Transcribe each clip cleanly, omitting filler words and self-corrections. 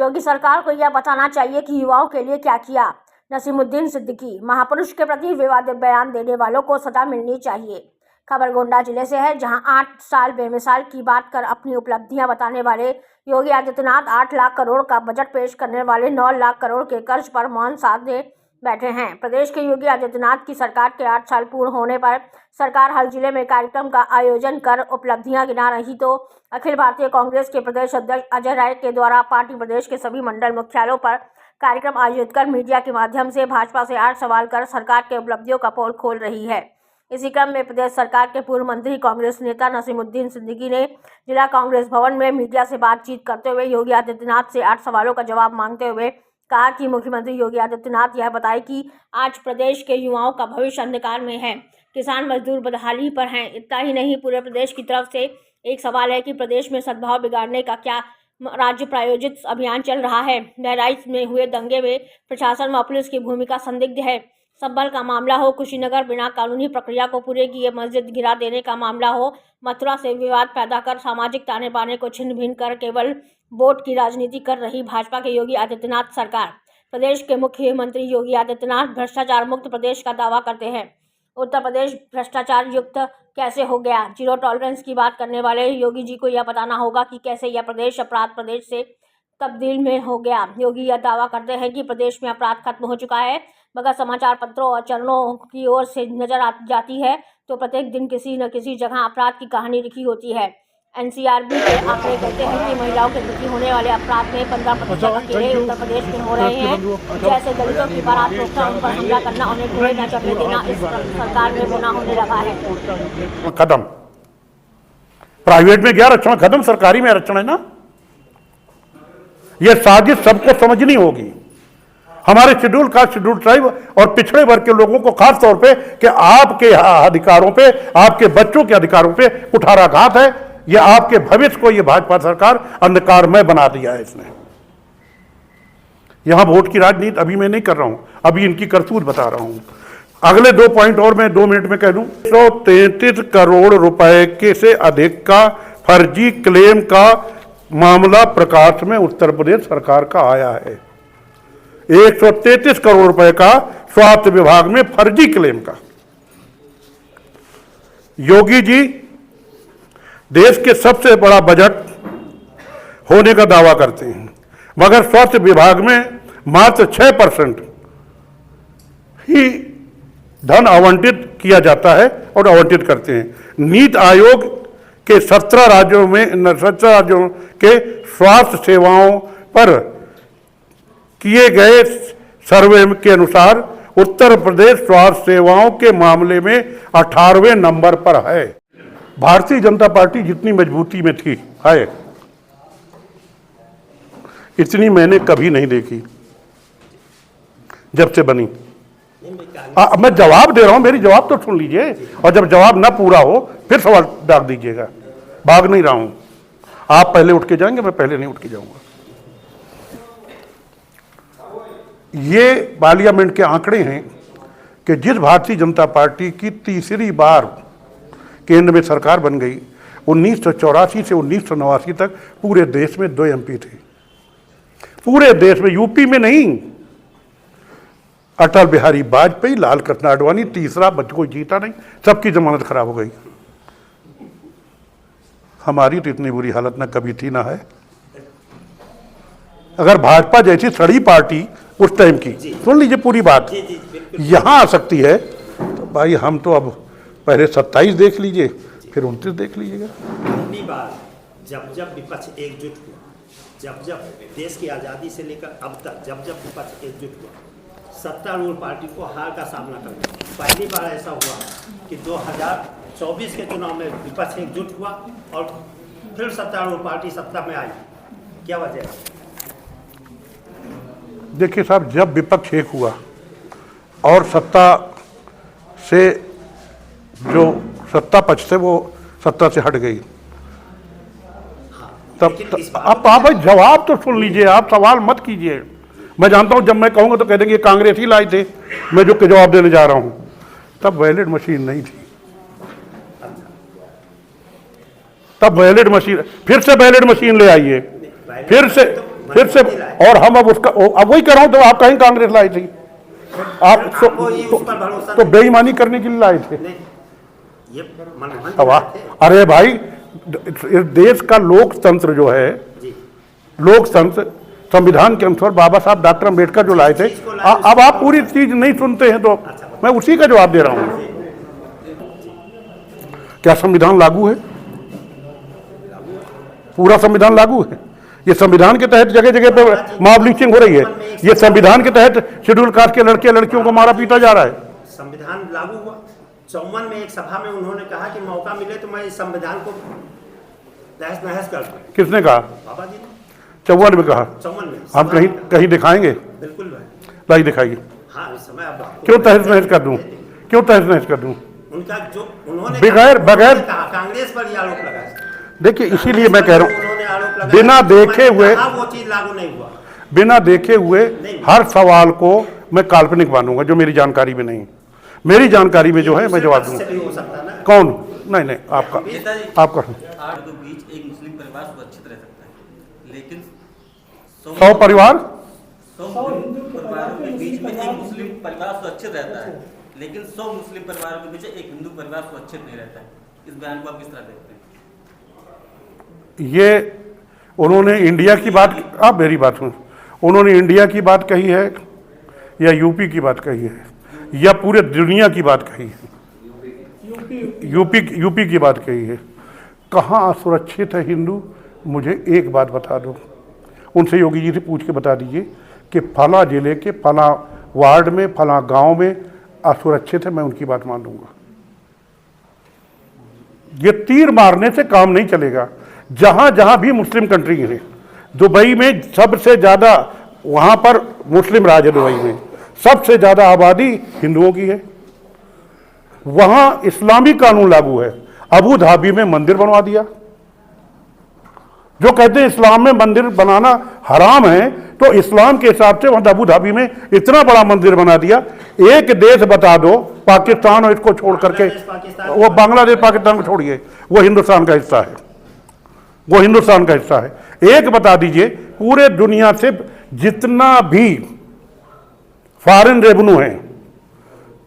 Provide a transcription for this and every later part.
योगी सरकार को यह बताना चाहिए कि युवाओं के लिए क्या किया। नसीमुद्दीन सिद्दीकी, महापुरुष के प्रति विवादित बयान देने वालों को सजा मिलनी चाहिए। खबर गोंडा जिले से है, जहां 8 साल बेमिसाल की बात कर अपनी उपलब्धियां बताने वाले योगी आदित्यनाथ 8 लाख करोड़ का बजट पेश करने वाले 9 लाख करोड़ के कर्ज पर मौन साधे बैठे हैं। प्रदेश के योगी आदित्यनाथ की सरकार के 8 साल पूर्ण होने पर सरकार हर जिले में कार्यक्रम का आयोजन कर उपलब्धियां गिना रही, तो अखिल भारतीय कांग्रेस के प्रदेश अध्यक्ष अजय राय के द्वारा पार्टी प्रदेश के सभी मंडल मुख्यालयों पर कार्यक्रम आयोजित कर मीडिया के माध्यम से भाजपा से 8 सवाल कर सरकार के उपलब्धियों का पोल खोल रही है। इसी क्रम में प्रदेश सरकार के पूर्व मंत्री कांग्रेस नेता नसीमुद्दीन सिद्दीकी ने जिला कांग्रेस भवन में मीडिया से बातचीत करते हुए योगी आदित्यनाथ से 8 सवालों का जवाब मांगते हुए कहा कि मुख्यमंत्री योगी आदित्यनाथ यह बताए कि आज प्रदेश के युवाओं का भविष्य अंधकार में है, किसान मजदूर बदहाली पर हैं। इतना ही नहीं, पूरे प्रदेश की तरफ से एक सवाल है कि प्रदेश में सद्भाव बिगाड़ने का क्या राज्य प्रायोजित अभियान चल रहा है। बहराइच में हुए दंगे में प्रशासन व पुलिस की भूमिका संदिग्ध है। संभल का मामला हो, कुशीनगर बिना कानूनी प्रक्रिया को पूरे किए मस्जिद गिरा देने का मामला हो, मथुरा से विवाद पैदा कर सामाजिक ताने बाने को छिन्न भिन्न कर केवल वोट की राजनीति कर रही भाजपा के योगी आदित्यनाथ सरकार। प्रदेश के मुख्यमंत्री योगी आदित्यनाथ भ्रष्टाचार मुक्त प्रदेश का दावा करते हैं। उत्तर प्रदेश भ्रष्टाचार युक्त कैसे हो गया? जीरो टॉलरेंस की बात करने वाले योगी जी को यह बताना होगा कि कैसे यह प्रदेश अपराध प्रदेश से तब्दील में हो गया। योगी यह दावा करते हैं कि प्रदेश में अपराध खत्म हो चुका है, मगर समाचार पत्रों और चैनलों की ओर से नजर आ जाती है तो प्रत्येक दिन किसी न किसी जगह अपराध की कहानी लिखी होती है। एनसीआरबी के आंकड़े कहते हैं कि महिलाओं के प्रति होने वाले अपराध में 15% अकेले उत्तर प्रदेश में हो रहे हैं। जैसे दलितों की बारात रोकना, उन पर हमला करना, उन्हें घोड़े न चढ़ने देना इस सरकार में गुनाह होने लगा है। खत्म, प्राइवेट में गया आरक्षण खत्म, सरकारी में आरक्षण है ना। यह साजिश सबको समझनी होगी। हमारे शेड्यूल कास्ट, शेड्यूल ट्राइब और पिछड़े वर्ग के लोगों को खास तौर पे कि आपके अधिकारों पे, आपके बच्चों के अधिकारों पे कुठाराघात है। यह आपके भविष्य को यह भाजपा सरकार अंधकारमय बना दिया है इसने। यहां वोट की राजनीति अभी मैं नहीं कर रहा हूं, अभी इनकी करतूत बता रहा हूं। अगले 2 पॉइंट और मैं 2 मिनट में कह दूं। 133 करोड़ रुपए के से अधिक का फर्जी क्लेम का मामला प्रकाश में उत्तर प्रदेश सरकार का आया है। 133 करोड़ रुपए का स्वास्थ्य विभाग में फर्जी क्लेम का। योगी जी देश के सबसे बड़ा बजट होने का दावा करते हैं, मगर स्वास्थ्य विभाग में मात्र 6% ही धन आवंटित किया जाता है और आवंटित करते हैं। नीति आयोग के 17 राज्यों के स्वास्थ्य सेवाओं पर किए गए सर्वे के अनुसार उत्तर प्रदेश स्वास्थ्य सेवाओं के मामले में 18वें नंबर पर है। भारतीय जनता पार्टी जितनी मजबूती में थी है, इतनी मैंने कभी नहीं देखी जब से बनी। मैं जवाब दे रहा हूं, मेरी जवाब तो सुन लीजिए, और जब जवाब ना पूरा हो फिर सवाल डाल दीजिएगा। भाग नहीं रहा हूं, आप पहले उठ के जाएंगे, मैं पहले नहीं उठ के जाऊंगा। ये पार्लियामेंट के आंकड़े हैं कि जिस भारतीय जनता पार्टी की तीसरी बार केंद्र में सरकार बन गई, 1984 से 1989 तक पूरे देश में 2 एमपी थे। पूरे देश में, यूपी में नहीं। अटल बिहारी वाजपेयी, लाल कृष्ण आडवाणी, तीसरा बच कोई जीता नहीं, सबकी जमानत खराब हो गई। हमारी तो इतनी बुरी हालत ना कभी थी ना है। अगर भाजपा जैसी सड़ी पार्टी उस टाइम की, सुन लीजिए पूरी बात, यहां आ सकती है तो भाई हम तो अब पहले 27 देख लीजिए, फिर 29 देख लीजिएगा। पहली बार जब विपक्ष एकजुट हुआ, जब देश की आज़ादी से लेकर अब तक जब विपक्ष एकजुट हुआ, सत्तारूढ़ पार्टी को हार का सामना करना। पहली बार ऐसा हुआ कि 2024 के चुनाव में विपक्ष एकजुट हुआ और फिर सत्तारूढ़ पार्टी सत्ता में आई। क्या वजह है? देखिए साहब, जब विपक्ष एक हुआ और सत्ता से जो सत्ता पक्ष थे वो सत्ता से हट गई, तब आप भाई जवाब तो सुन लीजिए, आप सवाल मत कीजिए। मैं जानता हूं जब मैं कहूंगा तो कह देंगे कांग्रेस ही लाए थे, मैं जो जवाब देने जा रहा हूं। तब बैलेट मशीन नहीं थी, तब बैलेट मशीन, फिर से बैलेट मशीन ले आइए, फिर से फिर से, और हम अब उसका अब वही कर रहा हूं, तो आप कहीं कांग्रेस लाई थी, आप तो बेईमानी करने के लिए लाए थे। ये मनमोहन अब अरे भाई, इस देश का लोकतंत्र जो है, लोकतंत्र संविधान के अनुसार बाबा साहब डॉक्टर अम्बेडकर जो लाए थे, अब आप पूरी चीज नहीं सुनते हैं, तो मैं उसी का जवाब दे रहा हूं। क्या संविधान लागू है? पूरा संविधान लागू है। ये संविधान के तहत जगह जगह पे मॉब लिंचिंग हो रही है। ये संविधान के तहत शेड्यूल कास्ट के लड़के लड़कियों को मारा पीटा जा रहा है। संविधान लागू हुआ 54 में, एक सभा में उन्होंने कहा कि मौका मिले तो मैं इस संविधान को तहस नहस कर दूं। किसने कहा? बाबा जी ने 54 में कहा। 54 में हम कहीं दिखाएंगे? बिल्कुल भाई, लाई दिखाइए। हाँ, इस समय अब क्यों तहस नहस कर दूं? क्यों तहस नहस कर दूं? उनका जो उन्होंने बगैर कांग्रेस पर ये आरोप लगाया। देखिए, इसीलिए मैं कह रहा हूं, उन्होंने आरोप लगाया, बिना देखे हुए, वो चीज लागू नहीं हुआ। बिना देखे हुए हर सवाल को मैं काल्पनिक मानूंगा जो मेरी जानकारी में नहीं। मेरी जानकारी में जो है मैं जवाब दूंगा। कौन? नहीं, आपका 8 के बीच एक मुस्लिम परिवार सुरक्षित रह सकता है, लेकिन 100 परिवार 100 हिंदू परिवारों के बीच में एक मुस्लिम परिवार सुरक्षित रहता है, लेकिन 100 मुस्लिम परिवारों के बीच एक हिंदू परिवार सुरक्षित नहीं रहता है। इस बयान को आप किस तरह देखते हैं? ये उन्होंने इंडिया की बात, आप मेरी बात सुन, उन्होंने इंडिया की बात कही है या यूपी की बात कही है या पूरे दुनिया की बात कही है? यूपी की बात कही है। कहाँ असुरक्षित है हिंदू? मुझे एक बात बता दो, उनसे योगी जी से पूछ के बता दीजिए कि फला जिले के फला वार्ड में फला गांव में असुरक्षित है, मैं उनकी बात मान लूंगा। ये तीर मारने से काम नहीं चलेगा। जहां जहां भी मुस्लिम कंट्री है, दुबई में सबसे ज्यादा, वहां पर मुस्लिम राज है, दुबई में सबसे ज्यादा आबादी हिंदुओं की है, वहां इस्लामी कानून लागू है। अबू धाबी में मंदिर बनवा दिया। जो कहते हैं इस्लाम में मंदिर बनाना हराम है, तो इस्लाम के हिसाब से वहां अबू धाबी में इतना बड़ा मंदिर बना दिया। एक देश बता दो, पाकिस्तान और इसको छोड़ करके, वो बांग्लादेश पाकिस्तान को छोड़िए, वो हिंदुस्तान का हिस्सा है, वो हिंदुस्तान का हिस्सा है। एक बता दीजिए, पूरे दुनिया से जितना भी फॉरेन रेवेन्यू है,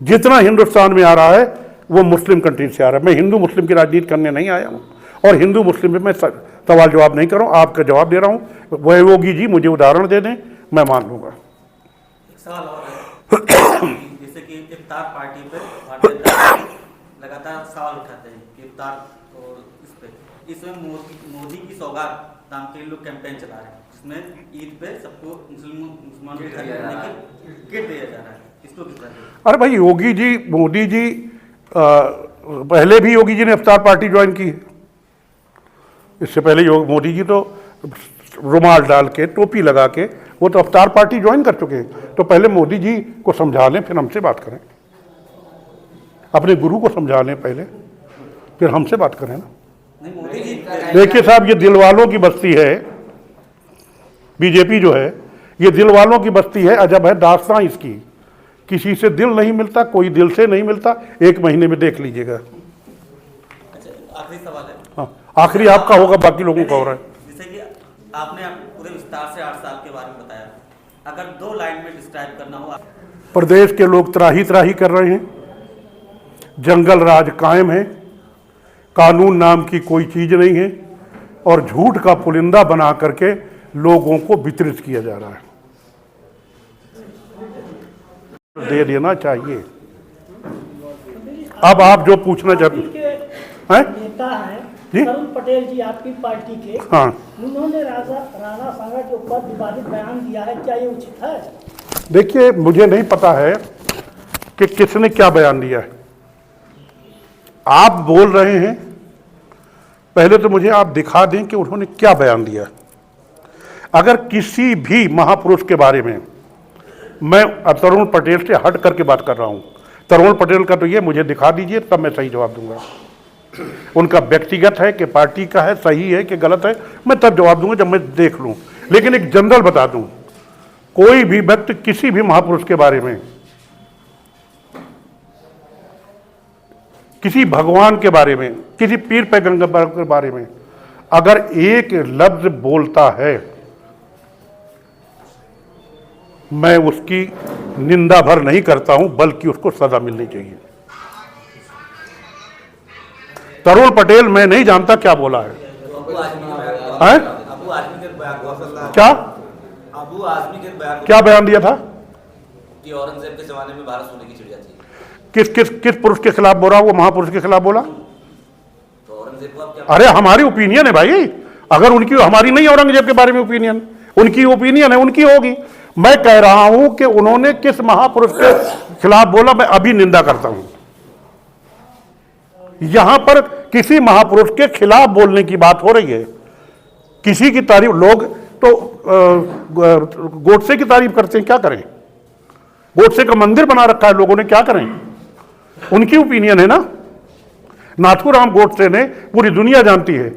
जितना हिंदुस्तान में आ रहा है, वो मुस्लिम कंट्री से आ रहा है। मैं हिंदू मुस्लिम की राजनीति करने नहीं आया हूं, और हिंदू मुस्लिम में मैं सवाल जवाब नहीं कर रहा हूं, आपका जवाब दे रहा हूं। वह योगी जी मुझे उदाहरण दे दें, मैं मान लूंगा। एक सवाल और है, जैसे कि इफ्तार पार्टी पे भारतीय जनता पार्टी लगातार सवाल उठाते हैं कि इफ्तार और इस पे, इसमें मोदी की सौगात नाम के लोग कैंपेन चला रहे हैं, जिसमें ईद पे सबको मुसलमान किट दिया जा रहा है। इसको किस तरह? अरे भाई, योगी जी, मोदी जी, पहले भी योगी जी ने इफ्तार पार्टी ज्वाइन की है। इससे पहले मोदी जी तो रुमाल डाल के, टोपी लगा के, वो तो इफ्तार पार्टी ज्वाइन कर चुके हैं। तो पहले मोदी जी को समझा लें, फिर हमसे बात करें। अपने गुरु को समझा लें पहले, फिर हमसे बात करें ना। देखिए साहब, ये दिल वालों की बस्ती है, बीजेपी जो है, ये दिल वालों की बस्ती है। अजब है दास्तां इसकी, किसी से दिल नहीं मिलता, कोई दिल से नहीं मिलता। 1 महीने में देख लीजिएगा। आखिरी सवाल है। हाँ, आखिरी आपका होगा, बाकी लोगों का हो रहा है। जैसे कि आपने पूरे विस्तार से 8 साल के बारे में बताया, अगर 2 लाइन में डिस्क्राइब करना हो? प्रदेश के लोग त्राही त्राही कर रहे हैं, जंगल राज कायम है, कानून नाम की कोई चीज नहीं है, और झूठ का पुलिंदा बना करके लोगों को वितरित किया जा रहा है। दे देना चाहिए। अब आप जो पूछना चाहते हैं, नेता है जी? तरुण पटेल जी, आपकी पार्टी के, हाँ, उन्होंने राणा सांगा के ऊपर विवादित बयान दिया है, क्या ये उचित है? देखिए, मुझे नहीं पता है कि किसने क्या बयान दिया है। आप बोल रहे हैं, पहले तो मुझे आप दिखा दें कि उन्होंने क्या बयान दिया। अगर किसी भी महापुरुष के बारे में, मैं तरुण पटेल से हट करके बात कर रहा हूं, तरुण पटेल का तो ये मुझे दिखा दीजिए, तब मैं सही जवाब दूंगा। उनका व्यक्तिगत है कि पार्टी का है, सही है कि गलत है, मैं तब जवाब दूंगा जब मैं देख लूं। लेकिन एक जनरल बता दूं, कोई भी व्यक्ति किसी भी महापुरुष के बारे में, किसी भगवान के बारे में, किसी पीर पैगंबर के बारे में अगर एक लफ्ज बोलता है मैं उसकी निंदा भर नहीं करता हूं, बल्कि उसको सजा मिलनी चाहिए। तरुण पटेल मैं नहीं जानता क्या बोला है, हैं? क्या अबू आजमी के बयान क्या बयान दिया था कि औरंगजेब के जमाने में भारत सोने की चिड़िया थी। किस पुरुष के खिलाफ बोला? वो महापुरुष के खिलाफ बोला। तो औरंगजेब को आप क्या? अरे हमारी ओपिनियन है भाई, अगर उनकी, हमारी नहीं औरंगजेब के बारे में ओपिनियन, उनकी ओपिनियन है, उनकी होगी। मैं कह रहा हूं कि उन्होंने किस महापुरुष के खिलाफ बोला, मैं अभी निंदा करता हूं। यहां पर किसी महापुरुष के खिलाफ बोलने की बात हो रही है, किसी की तारीफ। लोग तो गोडसे की तारीफ करते हैं, क्या करें? गोडसे का मंदिर बना रखा है लोगों ने, क्या करें? उनकी ओपिनियन है ना। नाथूराम गोडसे ने, पूरी दुनिया जानती है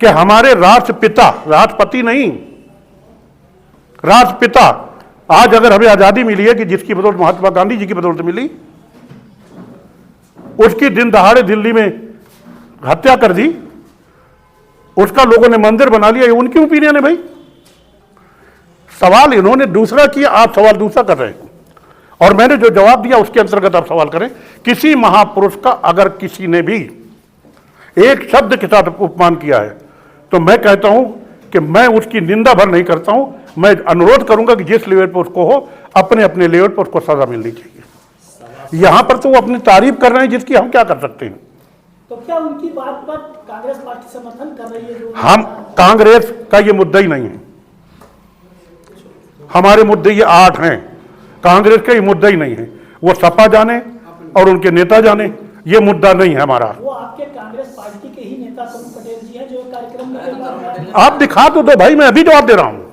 कि हमारे राष्ट्रपिता, राष्ट्रपति नहीं, राष्ट्रपिता, आज अगर हमें आजादी मिली है कि जिसकी बदौलत महात्मा गांधी जी की बदौलत मिली, उसकी दिन दहाड़े दिल्ली में हत्या कर दी, उसका लोगों ने मंदिर बना लिया, ये उनकी ओपिनियन है भाई। सवाल इन्होंने दूसरा किया, आप सवाल दूसरा कर रहे हैं, और मैंने जो जवाब दिया उसके अंतर्गत आप सवाल करें। किसी महापुरुष का अगर किसी ने भी एक शब्द के साथ अपमान किया है, तो मैं कहता हूं कि मैं उसकी निंदा भर नहीं करता हूं, मैं अनुरोध करूंगा कि जिस लेवल पर उसको हो, अपने अपने लेवल पर उसको सजा मिलनी चाहिए। यहां पर तो वो अपनी तारीफ कर रहे हैं, जिसकी हम क्या कर सकते हैं। तो क्या उनकी बात पर कांग्रेस पार्टी समर्थन कर रही है? हम, कांग्रेस का ये मुद्दा ही नहीं है, हमारे मुद्दे ये 8 हैं, कांग्रेस का ये मुद्दा ही नहीं है। वो सपा जाने और उनके नेता जाने, ये मुद्दा नहीं है हमारा। वो आपके कांग्रेस पार्टी के ही नेता तरुण पटेल जी हैं जो कार्यक्रम में आप दिखा तो दो भाई, मैं अभी जवाब दे रहा हूं।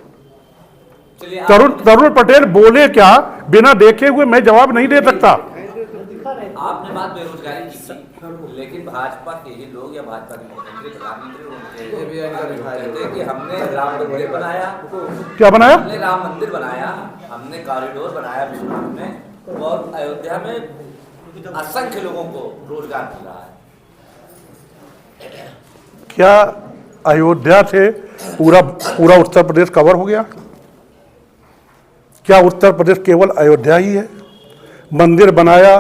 तरुण पटेल बोले क्या, बिना देखे हुए मैं जवाब नहीं दे सकता। आपने बात बेरोजगारी की थी, लेकिन भाजपा के ही लोग या भाजपा के मुख्यमंत्री, प्रधानमंत्री कहते हैं कि हमने राम मंदिर बनाया। क्या बनाया? हमने राम मंदिर बनाया, हमने कॉरिडोर बनाया विश्वनाथ में, और अयोध्या में असंख्य लोगों को रोजगार मिल रहा है। क्या अयोध्या से पूरा उत्तर प्रदेश कवर हो गया? क्या उत्तर प्रदेश केवल अयोध्या ही है? मंदिर बनाया,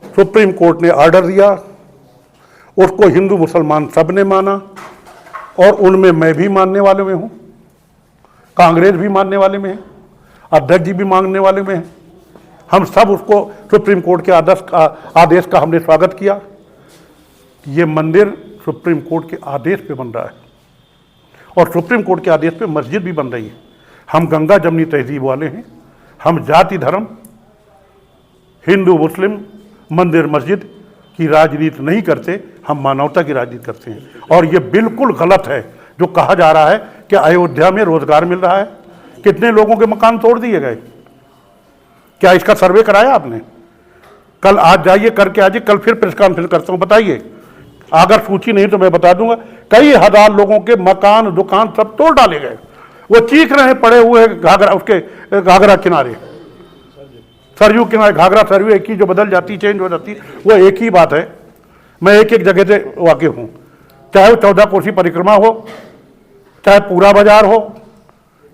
सुप्रीम कोर्ट ने ऑर्डर दिया, उसको हिंदू मुसलमान सब ने माना, और उनमें मैं भी मानने वाले में हूं, कांग्रेस भी मानने वाले में है, अध्यक्ष जी भी मानने वाले में है। हम सब उसको, सुप्रीम कोर्ट के आदेश का हमने स्वागत किया। ये मंदिर सुप्रीम कोर्ट के आदेश पे बन रहा है, और सुप्रीम कोर्ट के आदेश पे मस्जिद भी बन रही है। हम गंगा जमनी तहजीब वाले हैं, हम जाति धर्म, हिंदू मुस्लिम, मंदिर मस्जिद की राजनीति नहीं करते, हम मानवता की राजनीति करते हैं। और ये बिल्कुल गलत है जो कहा जा रहा है कि अयोध्या में रोजगार मिल रहा है। कितने लोगों के मकान तोड़ दिए गए? क्या इसका सर्वे कराया आपने? कल आज जाइए, करके आइए, कल फिर प्रेस कॉन्फ्रेंस करता हूं, बताइए। अगर सूची नहीं तो मैं बता दूंगा, कई हजार लोगों के मकान दुकान सब तोड़ डाले गए। वो चीख रहे हैं, पड़े हुए घाघरा, उसके घाघरा किनारे, सरयू किनारे, घाघरा सरयू एक ही, जो बदल जाती, चेंज हो जाती, वो एक ही बात है। मैं एक एक जगह से वाकिफ हूँ, चाहे वो 14 कोसी परिक्रमा हो, चाहे पूरा बाजार हो,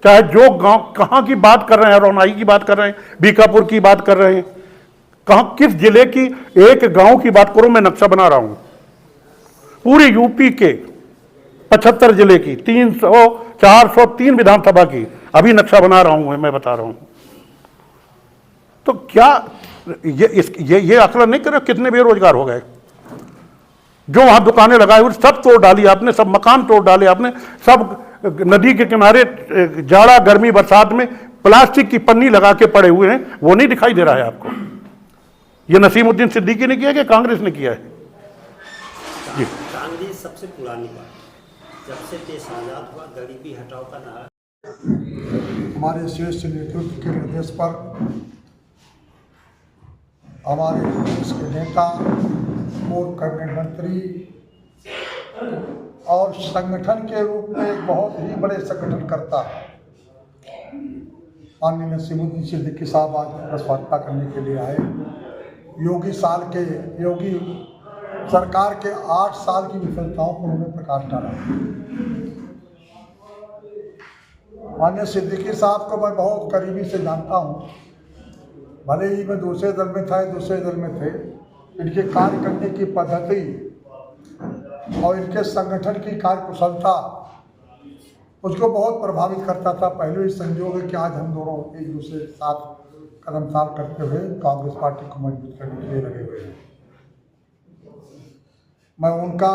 चाहे जो गांव, कहाँ की बात कर रहे हैं, रौनाई की बात कर रहे हैं, बीकापुर की बात कर रहे हैं, कहाँ किस जिले की, एक गांव की बात करो, मैं नक्शा बना रहा हूँ पूरी यूपी के 75 जिले की, 300 403 विधानसभा की, अभी नक्शा बना रहा हूँ, मैं बता रहा हूँ। तो क्या ये आकलन नहीं कर रहे कितने बेरोजगार हो गए? जो वहां दुकानें लगाई हुई सब तोड़ डाली आपने, सब मकान तोड़ डाले आपने, सब नदी के किनारे जाड़ा गर्मी बरसात में प्लास्टिक की पन्नी लगा के पड़े हुए हैं, वो नहीं दिखाई दे रहा है आपको? ये नसीमुद्दीन सिद्दीकी ने किया कि कांग्रेस ने किया है? जी, कांग्रेस सबसे पुरानी बात, जब से देश आजाद हुआ गरीबी हटाओ का नारा। हमारे शीर्ष नेतृत्व के निर्देश पर हमारे देश के नेता, पूर्व कैबिनेट मंत्री और संगठन के रूप में एक बहुत ही बड़े संगठनकर्ता माननीय नसीमुद्दीन सिद्दीकी साहब आज प्रेस वार्ता करने के लिए आए। योगी सरकार के 8 साल की विफलताओं पर उन्होंने प्रकाश डाला। माननीय सिद्दीकी साहब को मैं बहुत करीबी से जानता हूँ। भले ही मैं दूसरे दल में था, दूसरे दल में थे, इनके कार्य करने की पद्धति और इनके संगठन की कार्यकुशलता उसको बहुत प्रभावित करता था। पहले ही संजोग है कि आज हम दोनों एक दूसरे के साथ कदमताल करते हुए कांग्रेस पार्टी को मजबूत करने के लिए लगे हुए हैं। मैं उनका